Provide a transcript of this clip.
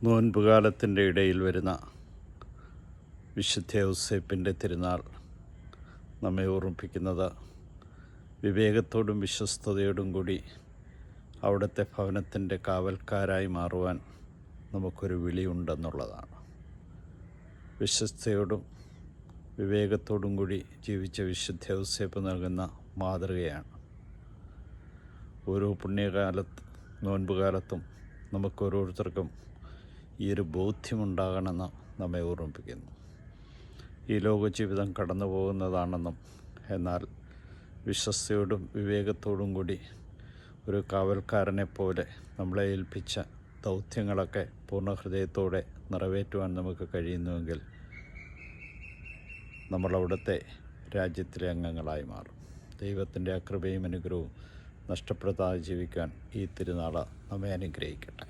നോൻപുകാലത്തിൻ്റെ ഇടയിൽ വരുന്ന വിശുദ്ധ യൗസേപ്പിൻ്റെ തിരുനാൾ നമ്മെ ഓർമ്മിപ്പിക്കുന്നത് വിവേകത്തോടും വിശ്വസ്തയോടും കൂടി അവിടുത്തെ ഭവനത്തിൻ്റെ കാവൽക്കാരായി മാറുവാൻ നമുക്കൊരു വിളിയുണ്ടെന്നുള്ളതാണ്. വിശ്വസ്തയോടും വിവേകത്തോടും കൂടി ജീവിച്ച വിശുദ്ധ യൗസേപ്പ് നൽകുന്ന മാതൃകയാണ്. ഓരോ നോൻപുകാലത്തും നമുക്കോരോരുത്തർക്കും ഈ ഒരു ബോധ്യമുണ്ടാകണമെന്ന് നമ്മെ ഓർമ്മിപ്പിക്കുന്നു. ഈ ലോകജീവിതം കടന്നു പോകുന്നതാണെന്നും എന്നാൽ വിശ്വസ്തയോടും വിവേകത്തോടും കൂടി ഒരു കാവൽക്കാരനെ പോലെ നമ്മളെ ഏൽപ്പിച്ച ദൗത്യങ്ങളൊക്കെ പൂർണ്ണ ഹൃദയത്തോടെ നിറവേറ്റുവാൻ നമുക്ക് കഴിയുന്നുവെങ്കിൽ നമ്മളവിടുത്തെ രാജ്യത്തിലെ അംഗങ്ങളായി മാറും. ദൈവത്തിൻ്റെ കൃപയും അനുഗ്രഹവും നഷ്ടപ്പെടുത്താതെ ജീവിക്കാൻ ഈ തിരുനാൾ നമ്മെ അനുഗ്രഹിക്കട്ടെ.